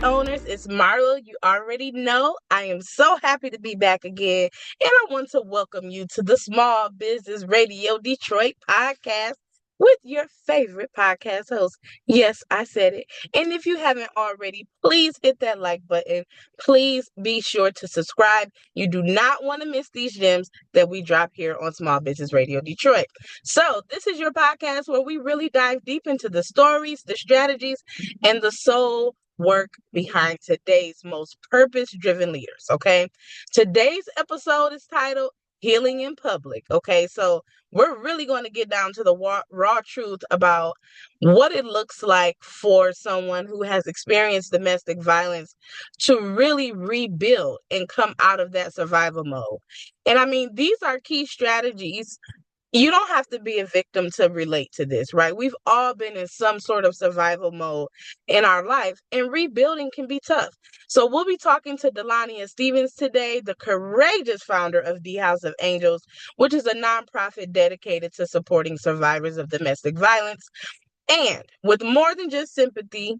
owners. It's Marlo. You already know I am so happy to be back again. And I want to welcome you to the Small Business Radio Detroit podcast with your favorite podcast host. Yes, I said it. And if you haven't already, please hit that like button. Please be sure to subscribe. You do not want to miss these gems that we drop here on Small Business Radio Detroit. So, this is your podcast where we really dive deep into the stories, the strategies, and the soul work behind today's most purpose driven leaders. Okay. Today's episode is titled Healing in Public. Okay. So we're really going to get down to the raw truth about what it looks like for someone who has experienced domestic violence to really rebuild and come out of that survival mode. And I mean, these are key strategies. You don't have to be a victim to relate to this, right? We've all been in some sort of survival mode in our life, and rebuilding can be tough. So we'll be talking to Dalania Stevens today, the courageous founder of the House of Angels, which is a nonprofit dedicated to supporting survivors of domestic violence. And with more than just sympathy,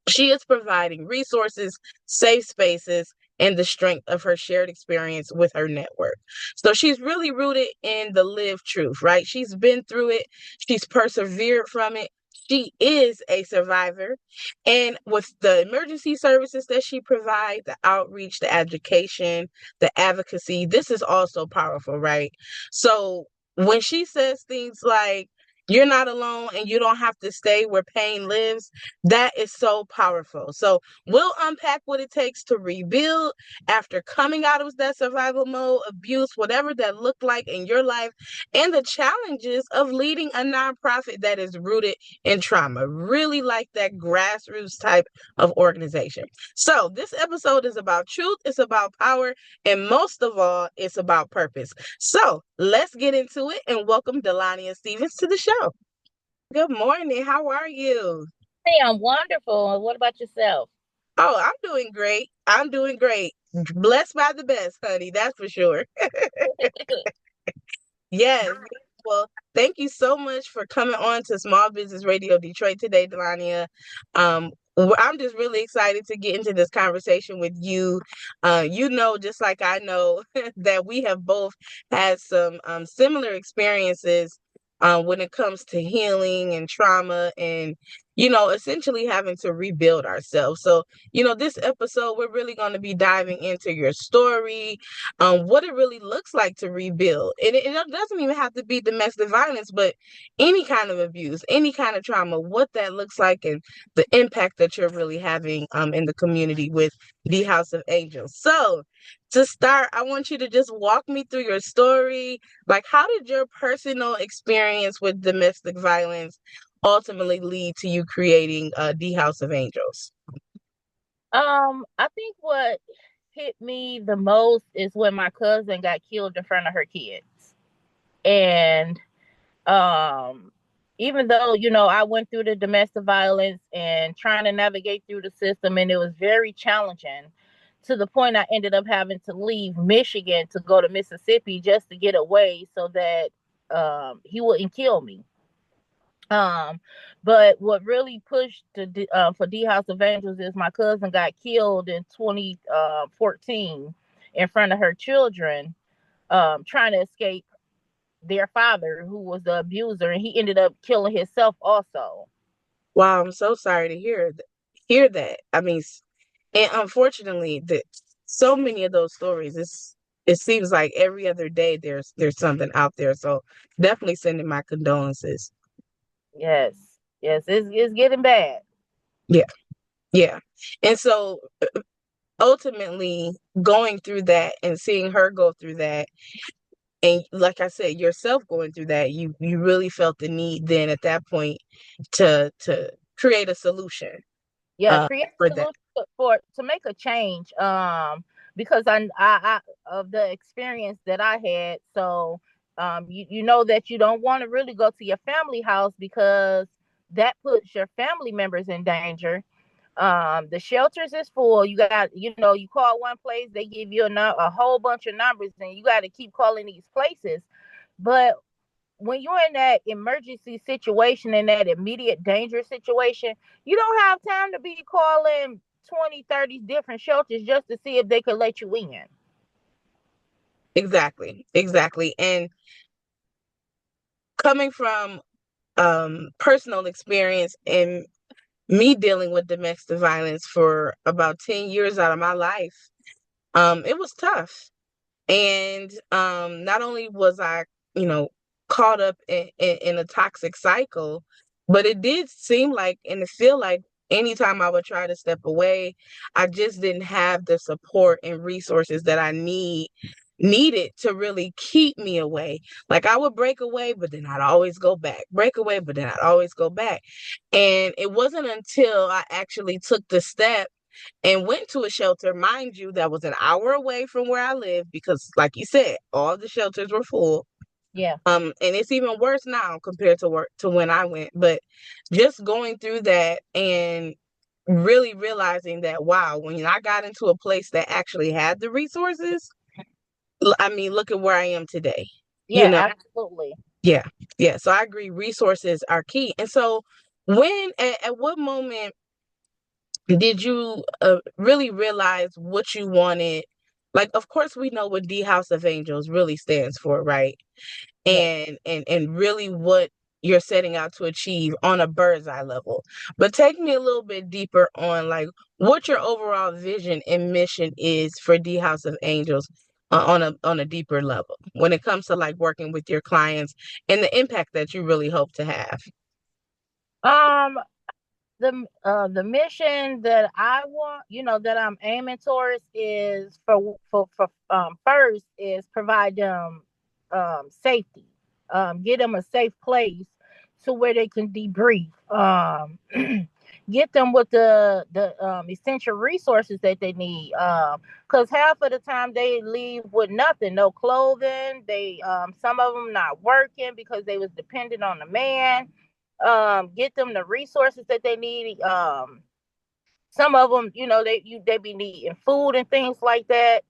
she is providing resources, safe spaces, and the strength of her shared experience with her network. So she's really rooted in the lived truth, right? She's been through it, she's persevered from it. She is a survivor. And with the emergency services that she provides, the outreach, the education, the advocacy, this is also powerful, right? So when she says things like, you're not alone and you don't have to stay where pain lives, that is so powerful. So we'll unpack what it takes to rebuild after coming out of that survival mode, abuse, whatever that looked like in your life, and the challenges of leading a nonprofit that is rooted in trauma, really like that grassroots type of organization. So this episode is about truth, it's about power, and most of all, it's about purpose. So let's get into it and welcome Dalania Stevens to the show. Good morning. How are you? Hey, I'm wonderful. What about yourself? Oh, I'm doing great. I'm doing great. Blessed by the best, honey. That's for sure. Yes. Well, thank you so much for coming on to Small Business Radio Detroit today, Delania. I'm just really excited to get into this conversation with you. Just like I know, that we have both had some similar experiences when it comes to healing and trauma and, essentially having to rebuild ourselves. So, this episode, we're really going to be diving into your story, what it really looks like to rebuild. And it doesn't even have to be domestic violence, but any kind of abuse, any kind of trauma, what that looks like and the impact that you're really having in the community with the House of Angels. So to start, I want you to just walk me through your story. Like, how did your personal experience with domestic violence ultimately lead to you creating the House of Angels? I think what hit me the most is when my cousin got killed in front of her kids. And um even though, I went through the domestic violence and trying to navigate through the system, and it was very challenging to the point I ended up having to leave Michigan to go to Mississippi just to get away so that he wouldn't kill me. Um, but what really pushed for D House of Angels is my cousin got killed in 2014 in front of her children, trying to escape their father, who was the abuser, and he ended up killing himself also. Wow, I'm so sorry to hear that. I mean, and unfortunately, so many of those stories. It seems like every other day there's something out there. So definitely sending my condolences. Yes, yes, it's getting bad. Yeah, yeah. And so ultimately going through that and seeing her go through that, and like I said, yourself going through that, you really felt the need then at that point to create a solution Yeah, create for a that. solution for to make a change. Because I of the experience that I had. So, you know that you don't want to really go to your family house because that puts your family members in danger. The shelters is full. You got, you call one place, they give you a whole bunch of numbers, and you got to keep calling these places. But when you're in that emergency situation, in that immediate danger situation, you don't have time to be calling 20, 30 different shelters just to see if they could let you in. Exactly. Exactly. And coming from personal experience and me dealing with domestic violence for about 10 years out of my life, it was tough. And not only was I, you know, caught up in a toxic cycle, but it did seem like and it feel like anytime I would try to step away, I just didn't have the support and resources that I needed to really keep me away. Like I would break away, but then I'd always go back. Break away, but then I'd always go back. And it wasn't until I actually took the step and went to a shelter, mind you, that was an hour away from where I live because, like you said, all the shelters were full. Yeah. And it's even worse now compared to when I went. But just going through that and really realizing that, wow, when I got into a place that actually had the resources, I mean, look at where I am today. You Yeah, know, absolutely. yeah, yeah. So I agree, resources are key. And so, at what moment did you really realize what you wanted? Like, of course, we know what D House of Angels really stands for, right? Yeah. And really what you're setting out to achieve on a bird's eye level. But take me a little bit deeper on like what your overall vision and mission is for D House of Angels on a deeper level when it comes to like working with your clients and the impact that you really hope to have. Um, the mission that I want, that I'm aiming towards is for first is provide them safety, get them a safe place to where they can debrief, get them with the essential resources that they need. Because half of the time they leave with nothing, no clothing. They some of them not working because they was dependent on the man. Get them the resources that they need. Some of them, they be needing food and things like that.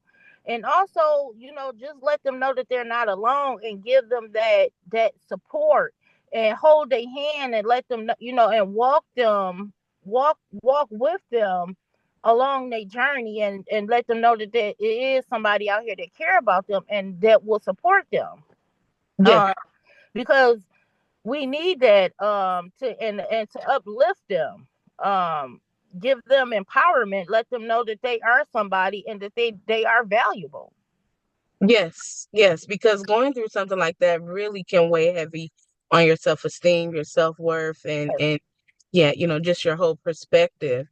And also, just let them know that they're not alone and give them that support and hold their hand and let them know, and walk with them along their journey, and let them know that there is somebody out here that care about them and that will support them. Yeah. Uh, because we need that, and to uplift them, um give them empowerment, let them know that they are somebody and that they are valuable. Yes, yes, because going through something like that really can weigh heavy on your self-esteem, your self-worth, and yeah, just your whole perspective.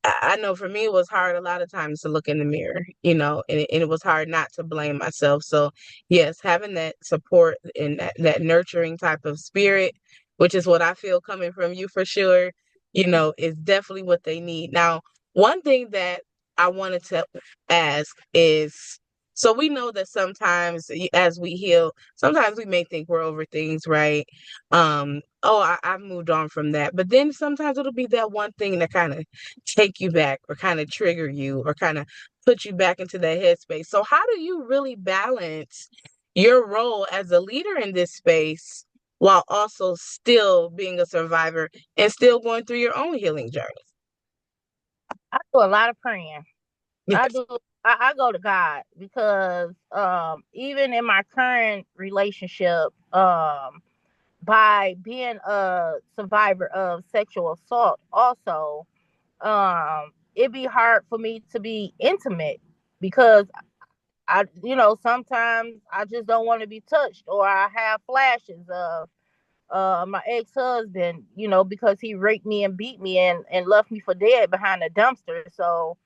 I know for me it was hard a lot of times to look in the mirror, and it was hard not to blame myself. So yes, having that support and that nurturing type of spirit, which is what I feel coming from you for sure, is definitely what they need. Now, one thing that I wanted to ask is, so we know that sometimes as we heal, sometimes we may think we're over things, right? Oh, I've moved on from that. But then sometimes it'll be that one thing that kind of take you back or kind of trigger you or kind of put you back into that headspace. So how do you really balance your role as a leader in this space while also still being a survivor and still going through your own healing journey? I do a lot of praying. I Yes. do. I go to God because, even in my current relationship, by being a survivor of sexual assault also, it'd be hard for me to be intimate because sometimes I just don't want to be touched, or I have flashes of my ex-husband, because he raped me and beat me and left me for dead behind a dumpster. So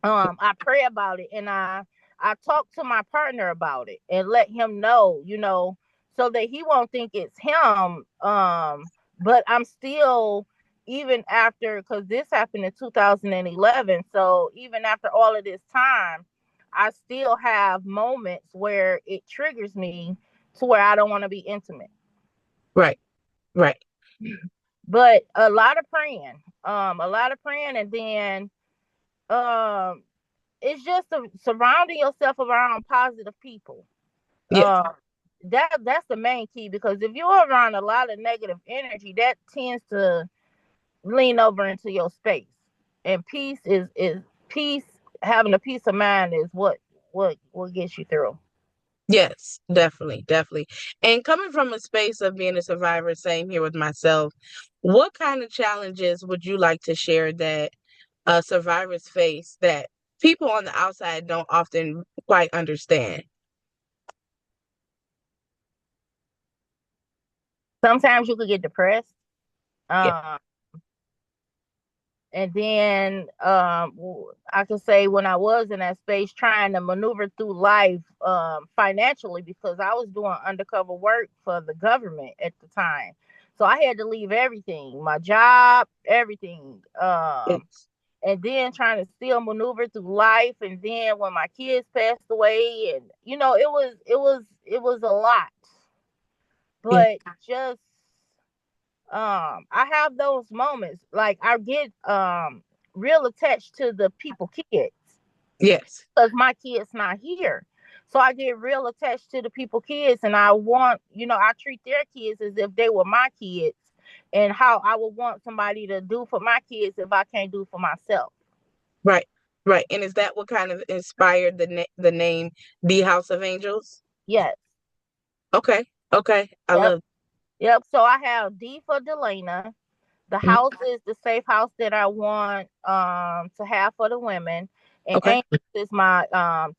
I pray about it, and I talk to my partner about it and let him know, so that he won't think it's him. But I'm still, even after, because this happened in 2011, so even after all of this time, I still have moments where it triggers me to where I don't want to be intimate. Right, right. But a lot of praying, and then um it's just surrounding yourself around positive people. Yes, Uh, that's the main key, because if you're around a lot of negative energy, that tends to lean over into your space. And peace is peace. Having a peace of mind is what gets you through. Yes, definitely, definitely. And coming from a space of being a survivor, same here with myself, what kind of challenges would you like to share that survivors face that people on the outside don't often quite understand? Sometimes you could get depressed. Yeah, Um, and then I could say when I was in that space trying to maneuver through life financially because I was doing undercover work for the government at the time. So I had to leave everything, my job, everything. yes, And then trying to still maneuver through life, and then when my kids passed away, and it was a lot. yeah, But just I have those moments like I get real attached to the people kids yes, because my kids not here. So I get real attached to the people kids, and I want, I treat their kids as if they were my kids, and how I would want somebody to do for my kids if I can't do for myself. right, right. And is that what kind of inspired the name The House of Angels? Yes. Okay, okay, I Yep. love. Yep. So I have D for Delana. The Mhm. house is the safe house that I want to have for the women. And Okay, Angels is my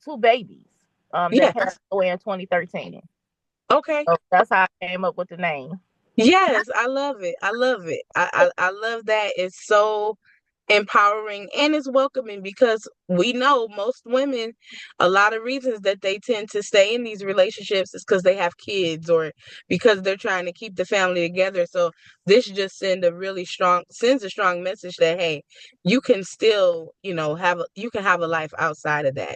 two babies that yes, passed away in 2013. okay. So that's how I came up with the name. Yes, I love it. I love it. I love that. It's so empowering and it's welcoming because we know most women, a lot of reasons that they tend to stay in these relationships is because they have kids or because they're trying to keep the family together. So this just sends a strong message that hey, you can still, you can have a life outside of that,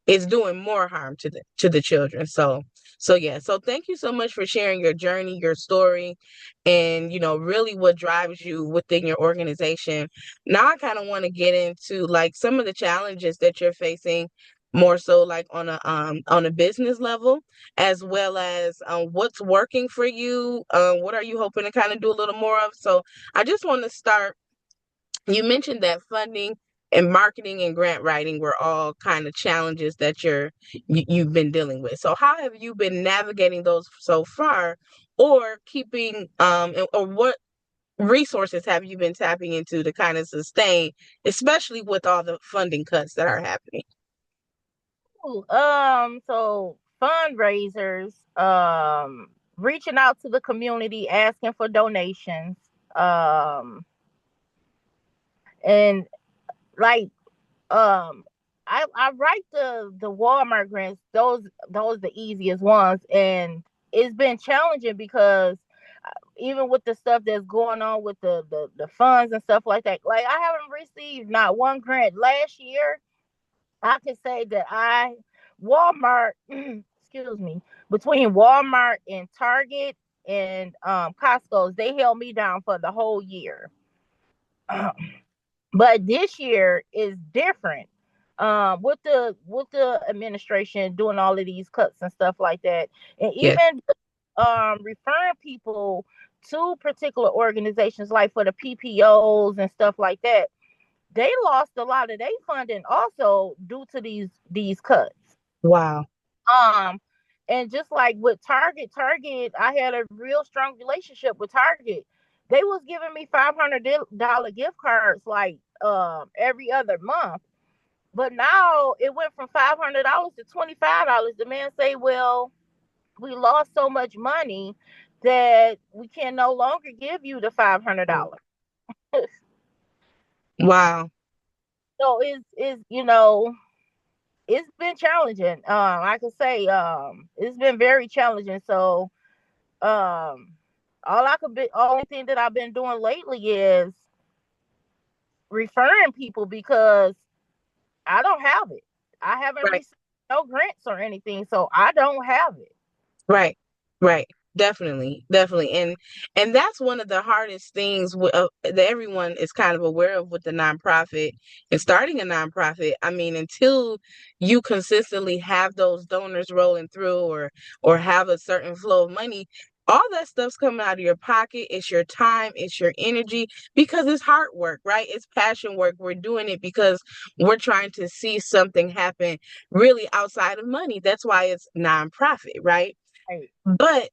It's doing more harm to the children. So yeah, so thank you so much for sharing your journey, your story, and really what drives you within your organization. Now I kind of want to get into like some of the challenges that you're facing more so like on a business level as well as what's working for you, what are you hoping to kind of do a little more of. So I just want to start, you mentioned that funding and marketing and grant writing were all kind of challenges that you've been dealing with. So how have you been navigating those so far, or keeping or what resources have you been tapping into to kind of sustain, especially with all the funding cuts that are happening? Ooh, so fundraisers, reaching out to the community, asking for donations, um, and like um I write the Walmart grants. Those the easiest ones, and it's been challenging because even with the stuff that's going on with the funds and stuff like I haven't received not one grant last year. I can say that I Walmart excuse me, between Walmart and Target and Costco's, they held me down for the whole year. But this year is different. With the administration doing all of these cuts and stuff like that, and Yes. even referring people to particular organizations like for the PPOs and stuff like that, they lost a lot of their funding also due to these cuts. Wow. Um, and just like with Target, I had a real strong relationship with Target. They was giving me $500 gift cards like every other month. But now it went from $500 to $25. The man say, "Well, we lost so much money that we can no longer give you the $500." Wow. So it's been challenging. I can say it's been very challenging. So um only thing that I've been doing lately is referring people because I don't have it. I haven't Right. received no grants or anything, so I don't have it. Right. Right. Definitely. Definitely. And that's one of the hardest things that everyone is kind of aware of with the nonprofit and starting a nonprofit. I mean, until you consistently have those donors rolling through or have a certain flow of money, all that stuff's coming out of your pocket. It's your time, it's your energy, because it's hard work, right? It's passion work. We're doing it because we're trying to see something happen really outside of money. That's why it's nonprofit, right? Right. But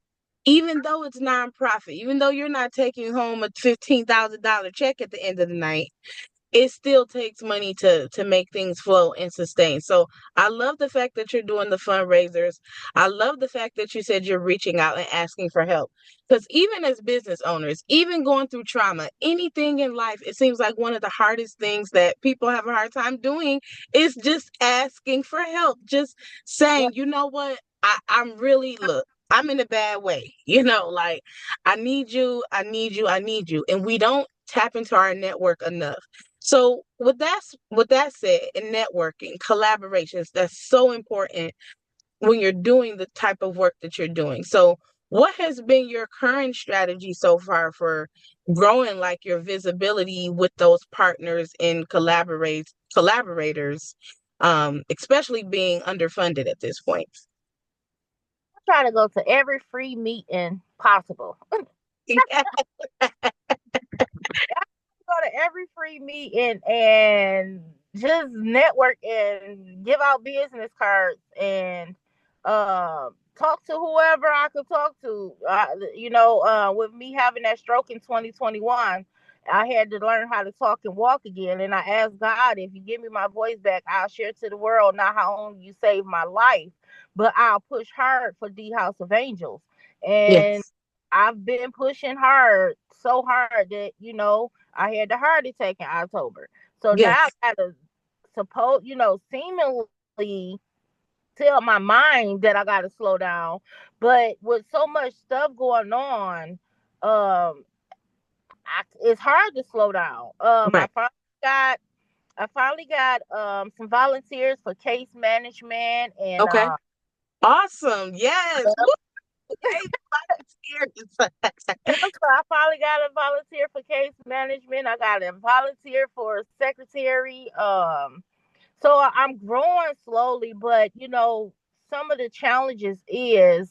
even though it's nonprofit, even though you're not taking home a $15,000 check at the end of the night, it still takes money to make things flow and sustain. So I love the fact that you're doing the fundraisers. I love the fact that you said you're reaching out and asking for help. Because even as business owners, even going through trauma, anything in life, it seems like one of the hardest things that people have a hard time doing is just asking for help. Just Yeah. saying, you know what, I'm really, look, I'm in a bad way. Like, I need you, I need you, I need you. And we don't tap into our network enough. So with that said, in networking, collaborations, that's so important when you're doing the type of work that you're doing. So what has been your current strategy so far for growing like your visibility with those partners and collaborators, especially being underfunded at this point? I try to go to every free meeting possible. Go to every free meeting and just network and give out business cards and talk to whoever I could talk to. With me having that stroke in 2021, I had to learn how to talk and walk again. And I asked God, if you give me my voice back, I'll share to the world not how only you saved my life, but I'll push hard for the House of Angels. And Yes, I've been pushing hard, so hard that, I had the heart attack in October. So now yes, I gotta seemingly tell my mind that I gotta slow down. But with so much stuff going on, it's hard to slow down. right. Got I finally got some volunteers for case management and Okay. Awesome. Yes. Woo! Yay, volunteers. so I finally got a volunteer for case management. I got a volunteer for secretary. So I'm growing slowly, but some of the challenges is,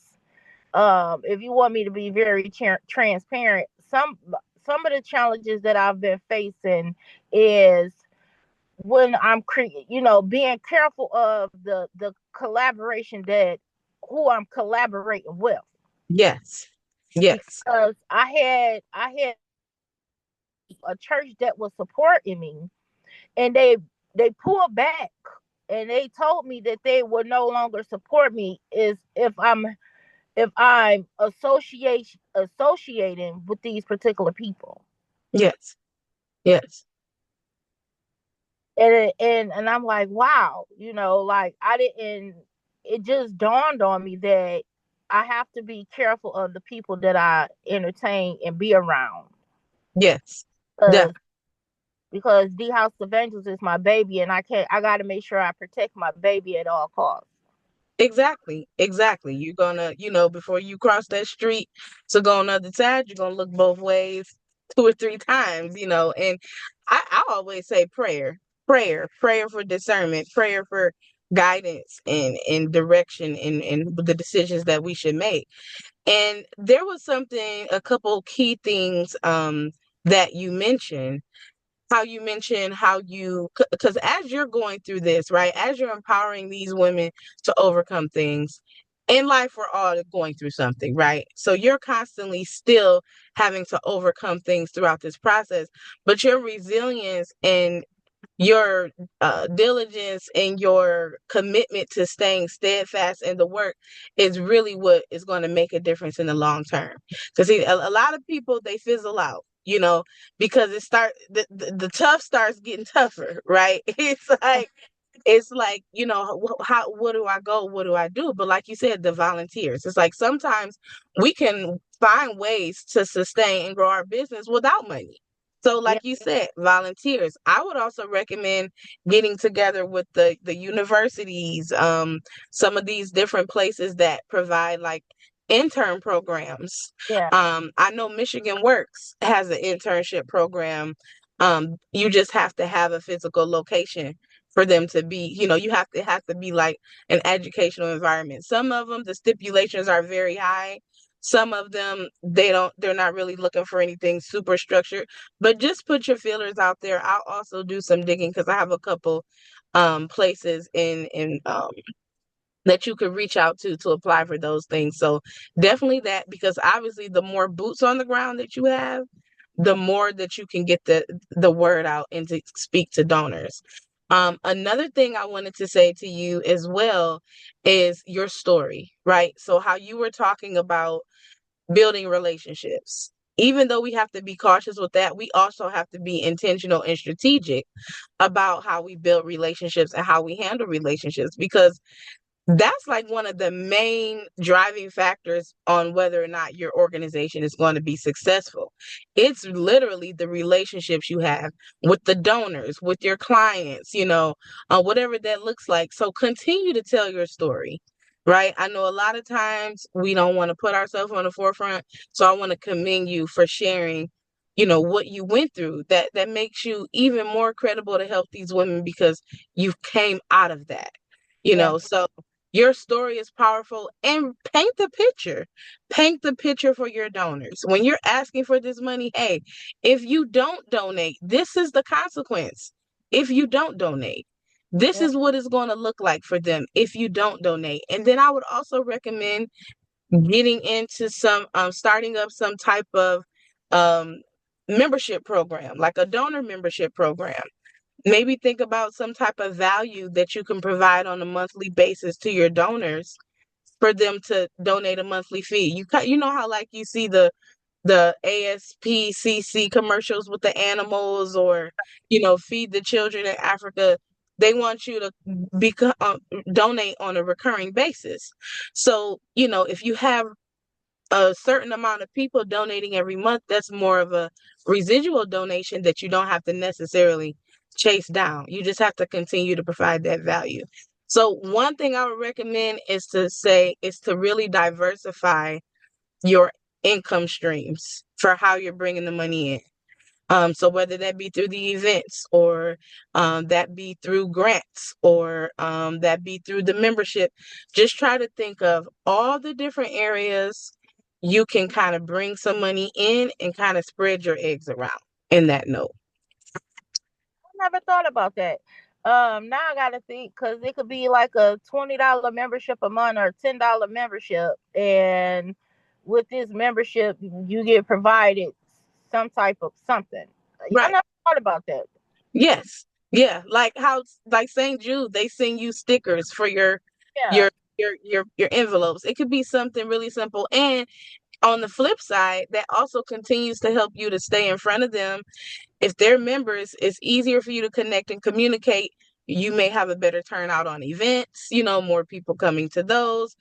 if you want me to be very transparent, some of the challenges that I've been facing is when being careful of the collaboration that who I'm collaborating with, Yes. Yes. because I had a church that was supporting me, and they pulled back, and they told me that they would no longer support me is if I'm associating with these particular people. Yes. Yes. And I'm like, wow, like I didn't it just dawned on me that I have to be careful of the people that I entertain and be around, Yes. because Definitely. the House of Angels is my baby, and I got to make sure I protect my baby at all costs. Exactly. Exactly. You're gonna, before you cross that street to go on the other side, you're gonna look both ways 2 or 3 times, and I always say prayer for discernment, prayer for guidance and direction in the decisions that we should make. And there was a couple key things that you mentioned, how you, because as you're going through this, right, as you're empowering these women to overcome things in life, we're all going through something, right? So you're constantly still having to overcome things throughout this process, but your resilience and your diligence and your commitment to staying steadfast in the work is really what is going to make a difference in the long term. Because a lot of people, they fizzle out, because the tough starts getting tougher, right? It's like, how, what do I go, what do I do? But like you said, the volunteers, it's like sometimes we can find ways to sustain and grow our business without money. So Yeah, like you said, volunteers. I would also recommend getting together with the universities, some of these different places that provide like intern programs. yeah, I know Michigan Works has an internship program. You just have to have a physical location for them to be, you have to be like an educational environment. Some of them, the stipulations are very high. Some of them, they're not really looking for anything super structured, but just put your feelers out there. I'll also do some digging because I have a couple places in that you could reach out to apply for those things. So definitely that, because obviously the more boots on the ground that you have, the more that you can get the word out and to speak to donors. Another thing I wanted to say to you as well is your story, right? So how you were talking about building relationships. Even though we have to be cautious with that, we also have to be intentional and strategic about how we build relationships and how we handle relationships, because that's like one of the main driving factors on whether or not your organization is going to be successful. It's literally the relationships you have with the donors, with your clients, whatever that looks like. So continue to tell your story, right? I know a lot of times we don't want to put ourselves on the forefront. So I want to commend you for sharing, what you went through. That makes you even more credible to help these women because you came out of that. Yeah. So your story is powerful, and paint the picture. Paint the picture for your donors. When you're asking for this money, hey, if you don't donate, this is the consequence. If you don't donate, this Yeah. is what it's going to look like for them if you don't donate. And then I would also recommend getting into starting up some type of um, membership program, like a donor membership program. Maybe think about some type of value that you can provide on a monthly basis to your donors for them to donate a monthly fee. You know how like you see the ASPCC commercials with the animals, or feed the children in Africa. They want you to become donate on a recurring basis. So if you have a certain amount of people donating every month, that's more of a residual donation that you don't have to necessarily chase down. You just have to continue to provide that value. So one thing I would recommend is to really diversify your income streams for how you're bringing the money in. So whether that be through the events, or that be through grants, or that be through the membership, just try to think of all the different areas you can kind of bring some money in and kind of spread your eggs around in that note. I never thought about that. Now I gotta think because it could be like a $20 membership a month or $10 membership, and with this membership, you get provided some type of something. I Right. never thought about that. Yes. Yeah. Like how like St. Jude, they send you stickers for Yeah, your your envelopes. It could be something really simple. And on the flip side, that also continues to help you to stay in front of them. If they're members, it's easier for you to connect and communicate. You may have a better turnout on events, more people coming to those.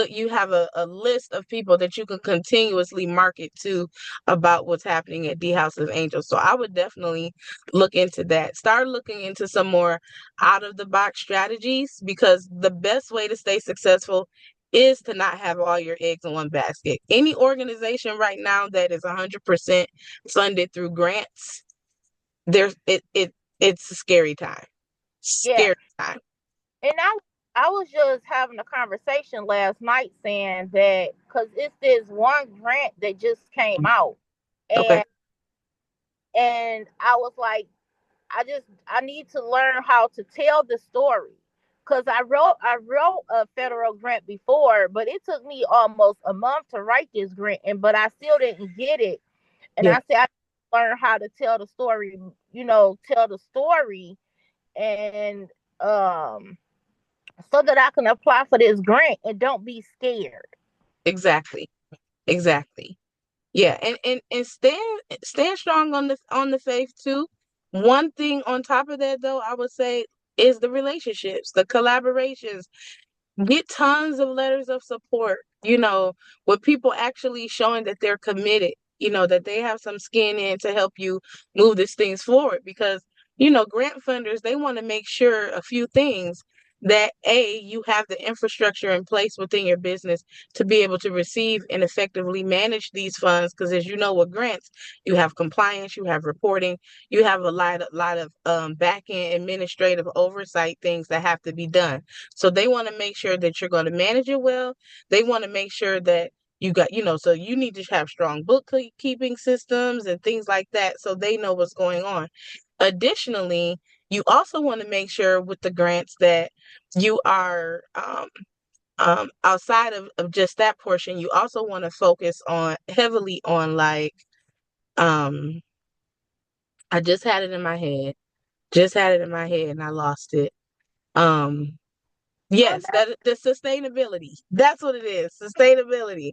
You have a list of people that you can continuously market to about what's happening at the House of Angels. So I would definitely look into that. Start looking into some more out of the box strategies, because the best way to stay successful is to not have all your eggs in one basket. Any organization right now that is 100% funded through grants, there's it's a scary time. yeah. Scary time. And I was just having a conversation last night saying that because it's this one grant that just came out, Okay. and I was like, I need to learn how to tell the story because I wrote a federal grant before, but it took me almost a month to write this grant, and but I still didn't get it. And Yeah, I said I learn how to tell the story, tell the story, and um, so that I can apply for this grant and don't be scared. exactly. Exactly. Yeah, and stand strong on the faith too. One thing on top of that though, I would say, is the relationships, the collaborations. Get tons of letters of support, with people actually showing that they're committed, that they have some skin in to help you move these things forward. Because, grant funders, they want to make sure a few things, that you have the infrastructure in place within your business to be able to receive and effectively manage these funds. Because as you know, with grants, you have compliance, you have reporting, you have a lot of back end administrative oversight things that have to be done. So they want to make sure that you're going to manage it well. They want to make sure that You got, so you need to have strong bookkeeping systems and things like that so they know what's going on. Additionally, you also want to make sure with the grants that you are outside of just that portion, you also want to focus on heavily on like um I just had it in my head. Just had it in my head and I lost it. Um Well, yes, that the sustainability. That's what it is. Sustainability.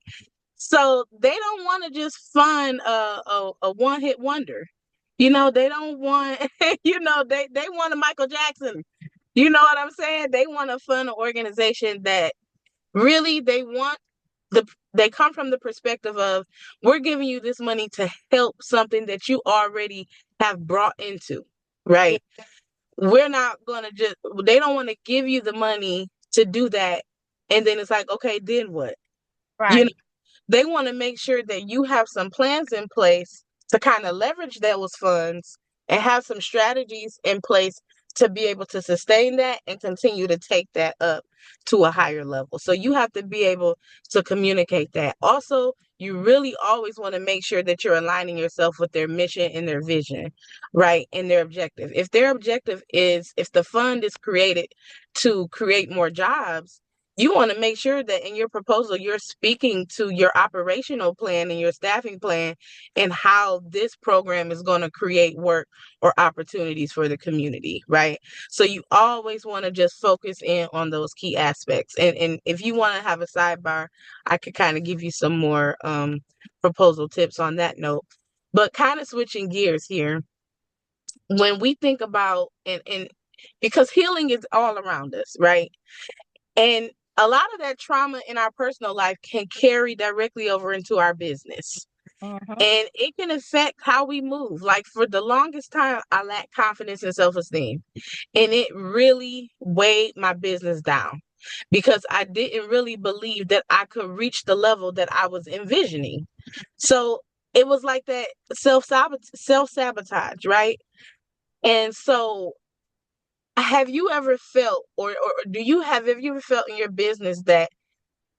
So they don't want to just fund a one hit wonder. They don't want they want a Michael Jackson. You know what I'm saying? They want to fund an organization that really the they come from the perspective of we're giving you this money to help something that you already have brought into, yeah, right? We're not gonna just they don't want to give you the money to do that and then it's like, okay, then what? You right, They want to make sure that you have some plans in place to kind of leverage those funds and have some strategies in place to be able to sustain that and continue to take that up to a higher level. So you have to be able to communicate that. Also, you really always want to make sure that you're aligning yourself with their mission and their vision, right? And their objective. If their objective is, if the fund is created to create more jobs, you want to make sure that in your proposal, you're speaking to your operational plan and your staffing plan and how this program is going to create work or opportunities for the community, right? So you always want to just focus in on those key aspects. And if you want to have a sidebar, I could kind of give you some more proposal tips on that note. But kind of switching gears here, when we think about and because healing is all around us, right? And a lot of that trauma in our personal life can carry directly over into our business. hmm, And it can affect how we move. Like for the longest time, I lacked confidence and self esteem. And it really weighed my business down because I didn't really believe that I could reach the level that I was envisioning. So it was like that self sabotage, right? And so have you ever felt or do you have you ever felt in your business that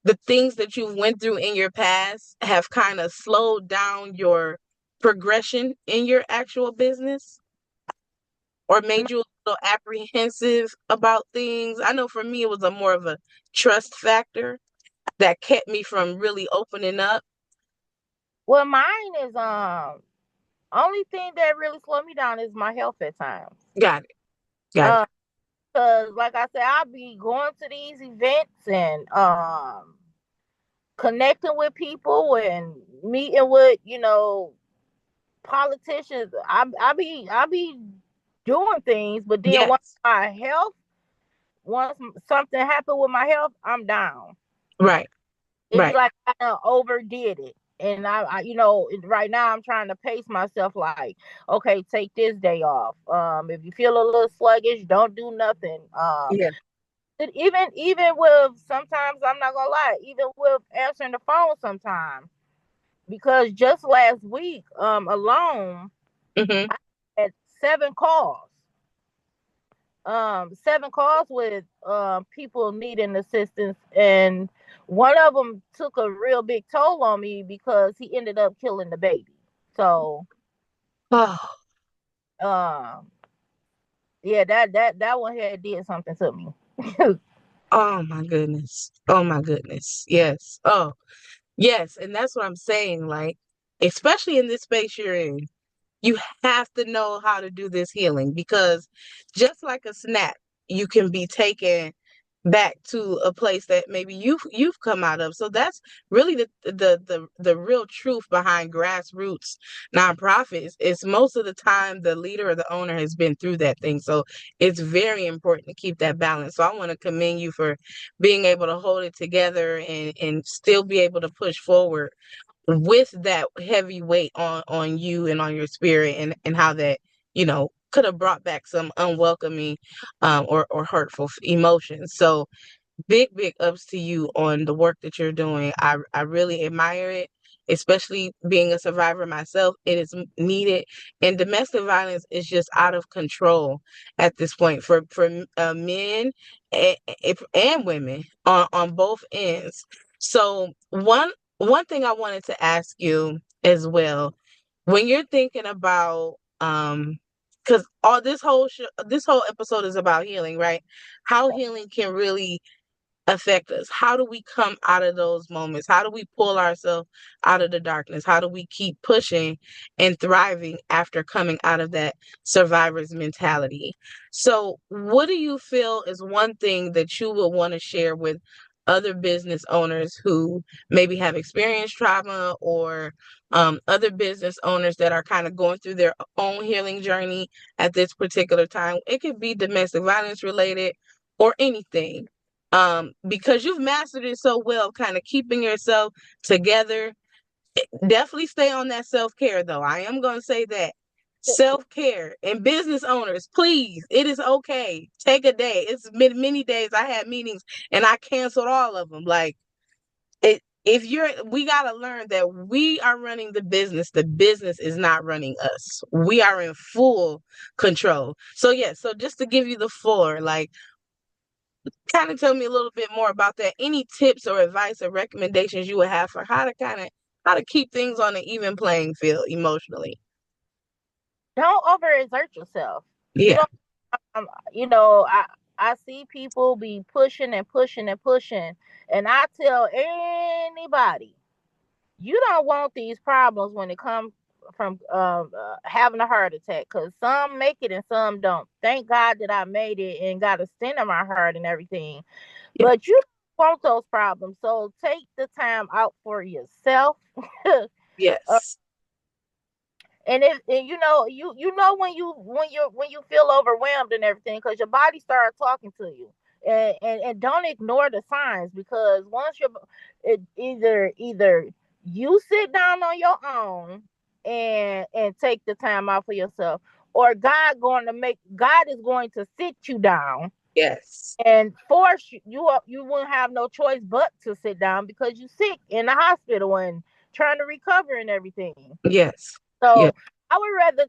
the things that you went through in your past have kind of slowed down your progression in your actual business or made you a little apprehensive about things? I know for me, it was a more of a trust factor that kept me from really opening up. well, mine is only thing that really slowed me down is my health at times. Got it. Got it. Uh, cause like I said, I'll be going to these events and connecting with people and meeting with politicians. I be doing things, but then Yes. once something happened with my health, I'm down. Right. It be Right. like I done overdid it. And right now I'm trying to pace myself like, okay, take this day off. If you feel a little sluggish, don't do nothing. Yeah. Even with sometimes I'm not gonna lie, even with answering the phone sometimes. Because just last week, alone, Hmm. at 7 calls. 7 calls with people needing assistance, and one of them took a real big toll on me because he ended up killing the baby. So, Oh, um, yeah, that one had did something to me. oh my goodness. Oh my goodness. Yes. Oh, yes. And that's what I'm saying. Like, especially in this space you're in, you have to know how to do this healing because just like a snap, you can be taken back to a place that maybe you've come out of. So that's really the real truth behind grassroots nonprofits is most of the time the leader or the owner has been through that thing. So it's very important to keep that balance. So I want to commend you for being able to hold it together and still be able to push forward with that heavy weight on you and on your spirit and how that could have brought back some unwelcoming or hurtful emotions. So big ups to you on the work that you're doing. I really admire it, especially being a survivor myself. It is needed, and domestic violence is just out of control at this point for men and women on both ends. So one one thing I wanted to ask you as well, when you're thinking about, because all this whole episode is about healing, right? How healing can really affect us. How do we come out of those moments? How do we pull ourselves out of the darkness? How do we keep pushing and thriving after coming out of that survivor's mentality? So, what do you feel is one thing that you would want to share with other business owners who maybe have experienced trauma, or other business owners that are kind of going through their own healing journey at this particular time? It could be domestic violence related or anything, because you've mastered it so well, kind of keeping yourself together. Definitely stay on that self-care, though. I am going to say that. Self-care. And business owners, please, it is okay. Take a day. It's been many days I had meetings and I canceled all of them. Like, we got to learn that we are running the business is not running us. We are in full control. So yeah, so just to give you the floor, like, kind of tell me a little bit more about that. Any tips or advice or recommendations you would have for how to keep things on an even playing field emotionally? Don't overexert yourself. You Yeah. don't. You know, I see people be pushing and pushing and pushing, and I tell anybody, you don't want these problems when it comes from having a heart attack, because some make it and some don't. Thank God that I made it and got a stent in my heart and everything. Yeah. But you don't want those problems, so take the time out for yourself. Yes. And if and you know when you feel overwhelmed and everything, because your body starts talking to you, and don't ignore the signs, because once either you sit down on your own and take the time out for yourself, or God is going to sit you down Yes. and force you won't have no choice but to sit down because you're sick in the hospital and trying to recover and everything. Yes. Yeah. So I would rather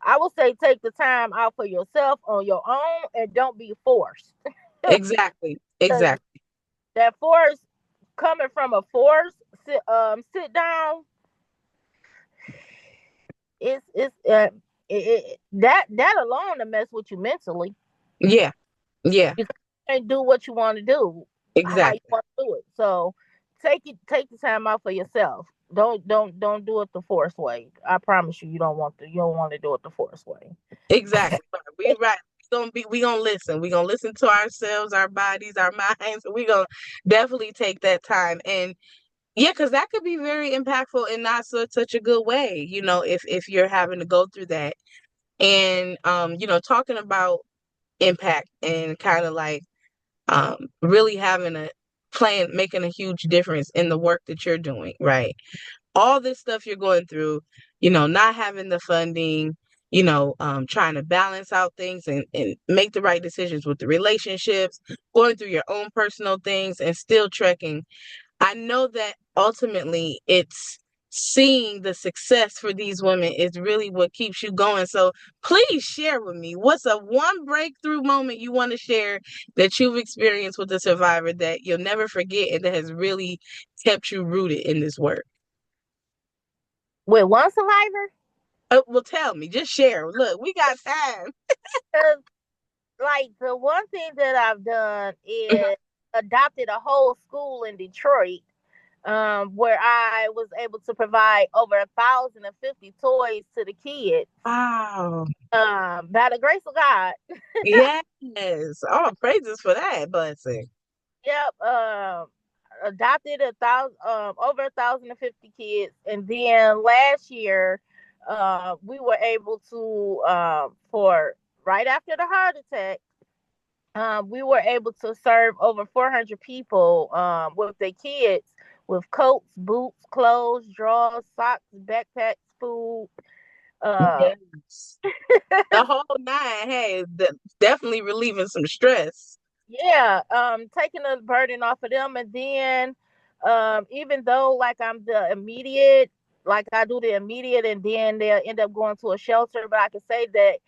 I would say take the time out for yourself on your own and don't be forced. Exactly. Because Exactly. that force coming from a force, sit down, it's that alone to mess with you mentally. Yeah. Yeah. You can't do what you want to do, how you Exactly. want to do it. So take the time out for yourself. Don't do it the forced way. I promise you, you don't want to do it the forced way. Exactly. Right. We gonna listen. We gonna listen to ourselves, our bodies, our minds. We gonna definitely take that time. And yeah, because that could be very impactful in not such a good way, if you're having to go through that. And talking about impact and kind of like, really having a plan, making a huge difference in the work that you're doing, right? All this stuff you're going through, not having the funding, trying to balance out things and make the right decisions with the relationships, going through your own personal things and still trekking. I know that ultimately it's seeing the success for these women is really what keeps you going. So please share with me, what's a one breakthrough moment you want to share that you've experienced with a survivor that you'll never forget and that has really kept you rooted in this work? With one survivor, Well, tell me, just share. Look, we got time. 'cause, like, the one thing that I've done Mhm. is adopted a whole school in Detroit, where I was able to provide over 1,050 toys to the kids, Wow. by the grace of God. Yes. Oh, praises for that blessing. Yep. Adopted over 1,050 kids, and then last year, we were able to, for right after the heart attack, we were able to serve over 400 people, with their kids, with coats, boots, clothes, drawers, socks, backpacks, food. Uh, Yes. The whole nine, hey, definitely relieving some stress. yeah, taking the burden off of them, and then, even though, like, like I do the immediate, and then they'll end up going to a shelter, but I can say that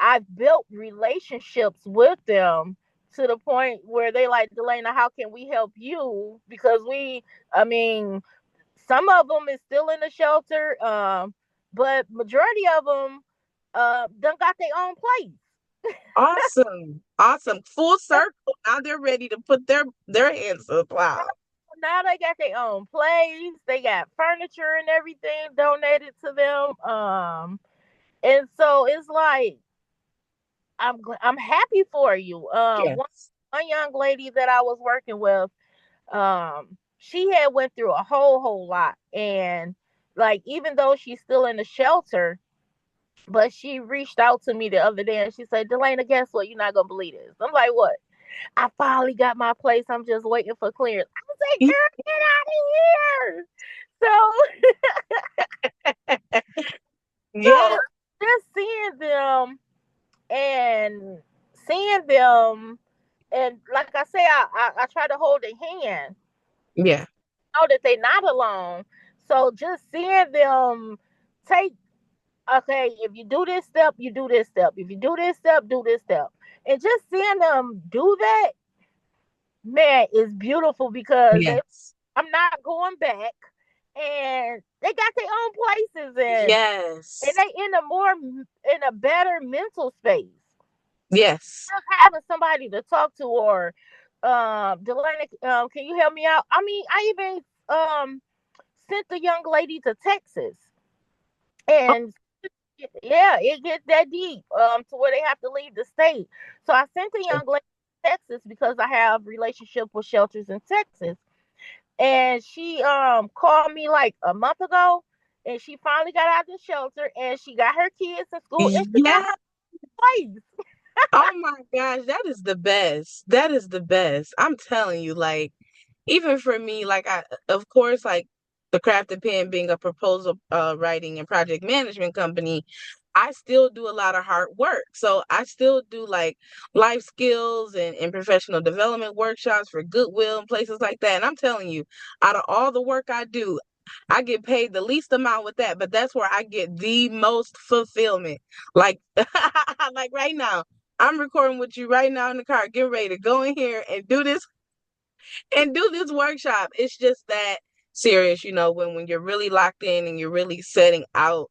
I've built relationships with them to the point where they like, Delana, how can we help you? Because I mean, some of them is still in the shelter, but majority of them done got their own place. Awesome. Awesome. Full circle. Now they're ready to put their hands to the plow. Now they got their own place. They got furniture and everything donated to them. And so it's like, I'm happy for you. Yes. One young lady that I was working with, she had went through a whole lot, and like, even though she's still in the shelter, but she reached out to me the other day and she said, Delana, guess what? You're not gonna believe this. I'm like, what? I finally got my place. I'm just waiting for clearance. I was like, girl, get out of here. Yeah. So just and seeing them, and like I say, I try to hold their hand, Yeah. know that they're not alone. So just seeing them take, okay, if you do this step, you do this step. If you do this step, do this step. And just seeing them do that, man, is beautiful because Yes. I'm not going back. And they got their own places, and Yes. they in a better mental space. Yes. Just having somebody to talk to, or Delaney, can you help me out? I mean, I even sent the young lady to Texas, Oh, and yeah, it gets that deep, to where they have to leave the state. So I sent the sure. young lady to Texas because I have relationship with shelters in Texas, and she called me like a month ago, and she finally got out of the shelter, and she got her kids in school, and she got Yeah. her place. Oh my gosh, that is the best. That is the best. I'm telling you, like, even for me, like of course, like the Craft and Pen being a proposal writing and project management company, I still do a lot of hard work. So I still do like life skills and professional development workshops for Goodwill and places like that. And I'm telling you, out of all the work I do, I get paid the least amount with that, but that's where I get the most fulfillment. Like like right now, I'm recording with you right now in the car, getting ready to go in here and do this workshop. It's just that serious, when you're really locked in and you're really setting out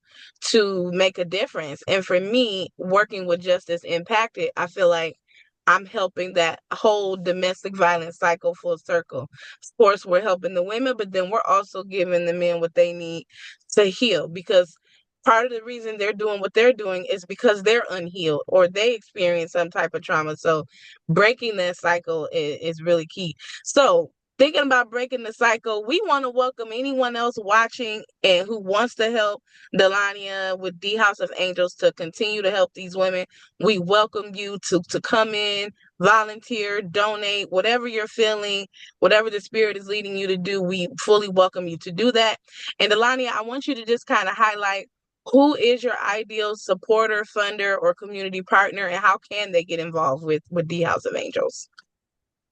to make a difference. And for me, working with Justice Impacted, I feel like I'm helping that whole domestic violence cycle full circle. Of course, we're helping the women, but then we're also giving the men what they need to heal, because part of the reason they're doing what they're doing is because they're unhealed or they experience some type of trauma. So breaking that cycle is really key. So, thinking about breaking the cycle, we want to welcome anyone else watching and who wants to help Dalania with the House of Angels to continue to help these women. We welcome you to come in, volunteer, donate, whatever you're feeling, whatever the spirit is leading you to do. We fully welcome you to do that. And Dalania, I want you to just kind of highlight who is your ideal supporter, funder, or community partner, and how can they get involved with the House of Angels?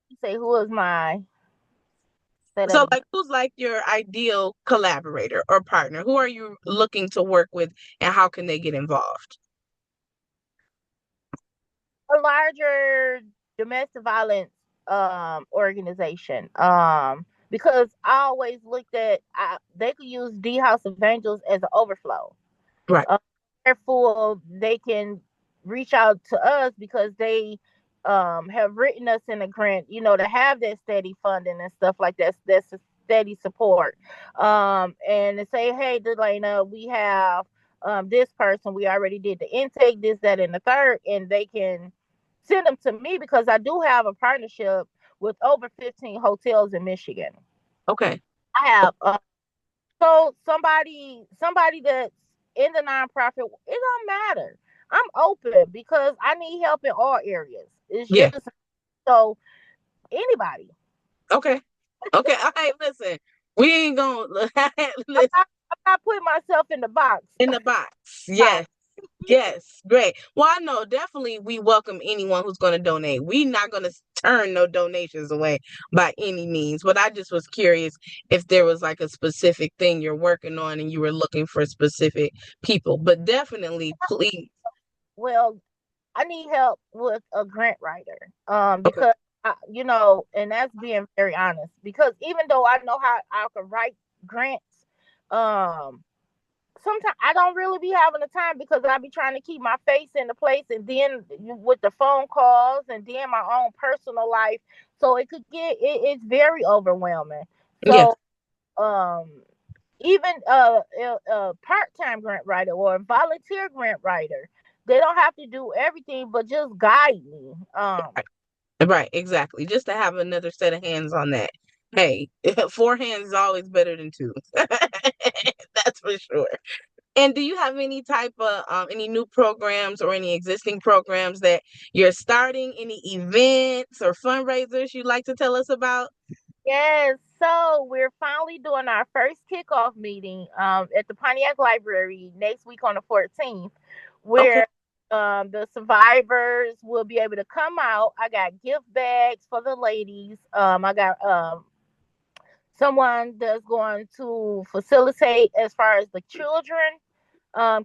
You say, who is my, say that So, again. like, who's like your ideal collaborator or partner? Who are you looking to work with, and how can they get involved? A larger domestic violence organization. Because I always looked at, they could use the House of Angels as an overflow. Right. Uh, Therefore, they can reach out to us because they have written us in a grant, to have that steady funding and stuff like that. That's a steady support. And to say, hey, Delana, we have this person. We already did the intake, this, that, and the third, and they can send them to me because I do have a partnership with over 15 hotels in Michigan. Okay. I have so somebody that's in the nonprofit, it don't matter. I'm open because I need help in all areas. It's Yeah. just, so anybody. Okay. Okay. All right. Listen, we ain't gonna I'm listen not, I'm not putting myself in the box. in the box. Box. Yes. Yes, great. Well, I know definitely we welcome anyone who's going to donate. We're not going to turn no donations away by any means. But I just was curious if there was like a specific thing you're working on and you were looking for specific people. But definitely, please. Well, I need help with a grant writer. Okay. Because and that's being very honest. Because even though I know how I can write grants, um, sometimes I don't really be having the time because I be trying to keep my face in the place, and then with the phone calls, and then my own personal life, so it could it's very overwhelming. Yes. So um even a part-time grant writer or a volunteer grant writer, they don't have to do everything but just guide me. Right. Right. Exactly. Just to have another set of hands on that. Hey, four hands is always better than two. That's for sure. And do you have any type of any new programs or any existing programs that you're starting? Any events or fundraisers you'd like to tell us about? Yes, so we're finally doing our first kickoff meeting at the Pontiac Library next week on the 14th, Okay. where the survivors will be able to come out. I got gift bags for the ladies. I got someone that's going to facilitate as far as the children,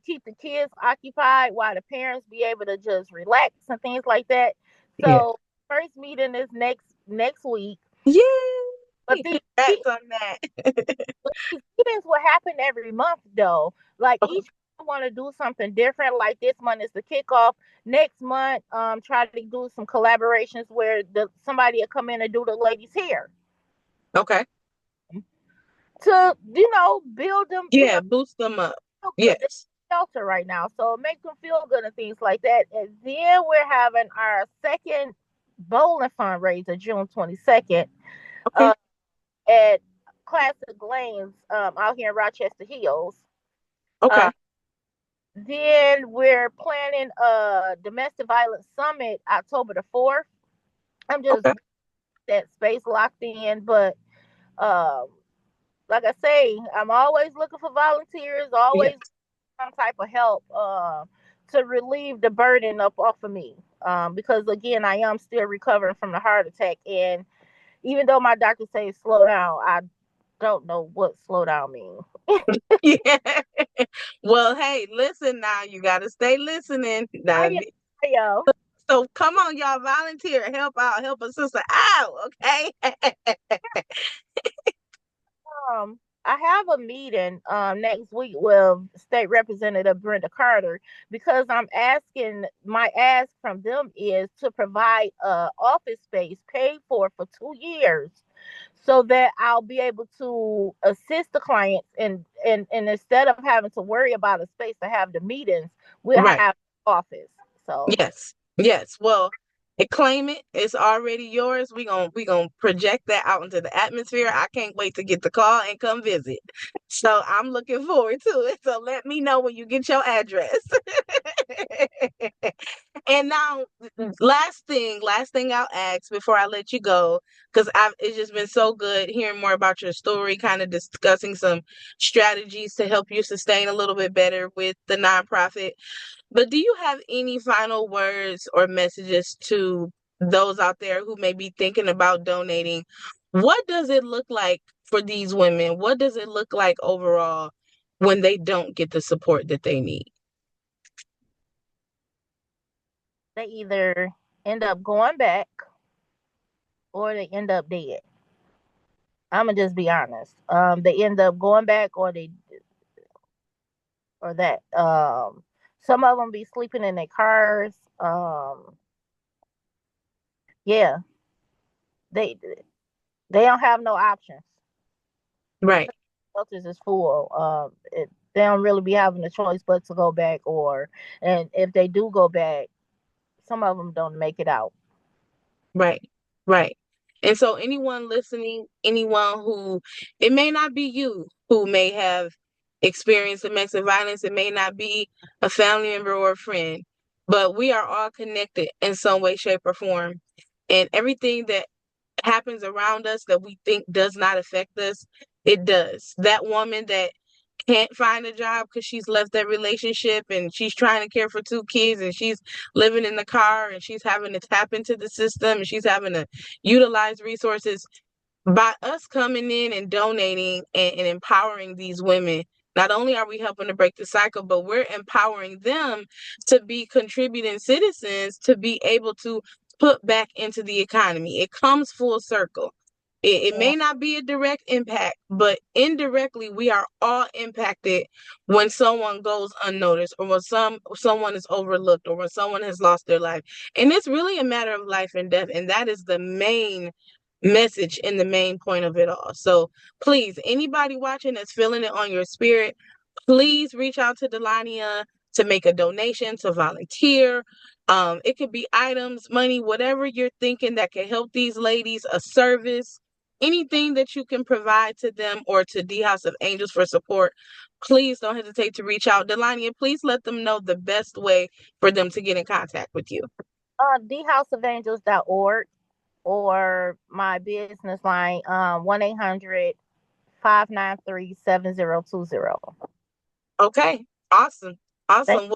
keep the kids occupied while the parents be able to just relax and things like that. Yeah. So first meeting is next week. But Yay! these Congrats on that. these meetings will happen every month though. Like Okay. each month I want to do something different. Like this month is the kickoff. Next month, try to do some collaborations where somebody will come in and do the ladies' hair Okay. to build them, Yeah, boost them up. feel good. They're Yes. shelter right now, so make them feel good and things like that. And then we're having our second bowling fundraiser June 22nd Okay. uh, at Classic Lanes out here in Rochester Hills. Uh, Okay. then we're planning a domestic violence summit October the 4th. I'm just Okay. that space locked in, but um, like I say, I'm always looking for volunteers, Yes. always some type of help to relieve the burden up off of me. Because again, I am still recovering from the heart attack, and even though my doctor says slow down, I don't know what slow down means. Yeah. Well, hey, listen now. You got to stay listening. I Now, am, yo. so come on, y'all, volunteer, help out, help a sister out, okay? I have a meeting next week with State Representative Brenda Carter because my ask from them is to provide a office space paid for 2 years so that I'll be able to assist the clients and instead of having to worry about a space to have the meetings, we'll Right. have office. So Yes. Yes. Well, claim it. It's already yours. We gonna project that out into the atmosphere. I can't wait to get the call and come visit. So I'm looking forward to it. So let me know when you get your address. And now, last thing I'll ask before I let you go, because I've it's just been so good hearing more about your story, kind of discussing some strategies to help you sustain a little bit better with the nonprofit. But do you have any final words or messages to those out there who may be thinking about donating? What does it look like for these women? What does it look like overall when they don't get the support that they need? they either end up going back or they end up dead. I'm gonna just be honest. They end up going back, or that. Some of them be sleeping in their cars. Yeah, they they don't have no options. Right, Shelters is full. They don't really be having a choice but to go back, and if they do go back, some of them don't make it out. right, right. And so anyone listening, anyone who it may not be you who may have experienced domestic violence, it may not be a family member or a friend, but we are all connected in some way, shape, or form. And everything that happens around us that we think does not affect us, it does. That woman that can't find a job because she's left that relationship and she's trying to care for two kids and she's living in the car and she's having to tap into the system and she's having to utilize resources by us coming in and donating and empowering these women. Not only are we helping to break the cycle, but we're empowering them to be contributing citizens to be able to put back into the economy. It comes full circle. It Yeah. may not be a direct impact, but indirectly, we are all impacted when someone goes unnoticed, or when someone is overlooked, or when someone has lost their life. And it's really a matter of life and death, and that is the main message and the main point of it all. So please, anybody watching that's feeling it on your spirit, please reach out to Dalania to make a donation, to volunteer. It could be items, money, whatever you're thinking that can help these ladies, a service, anything that you can provide to them or to D House of Angels for support. Please don't hesitate to reach out. Delania, please let them know the best way for them to get in contact with you. thehouseofangels.org, or my business line, 1-800-593-7020. Okay, awesome. Thank Awesome.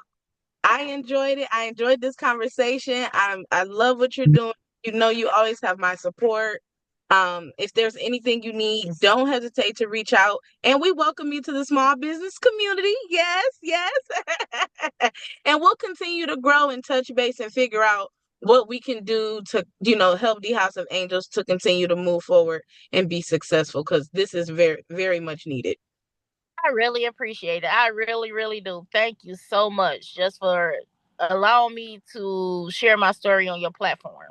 I enjoyed it. I enjoyed this conversation. I love what you're doing. You know, you always have my support. If there's anything you need, don't hesitate to reach out. And we welcome you to the small business community. Yes, yes. And we'll continue to grow and touch base and figure out what we can do to, help the House of Angels to continue to move forward and be successful, because this is very, very much needed. I really appreciate it. I really, really do. Thank you so much just for allowing me to share my story on your platform.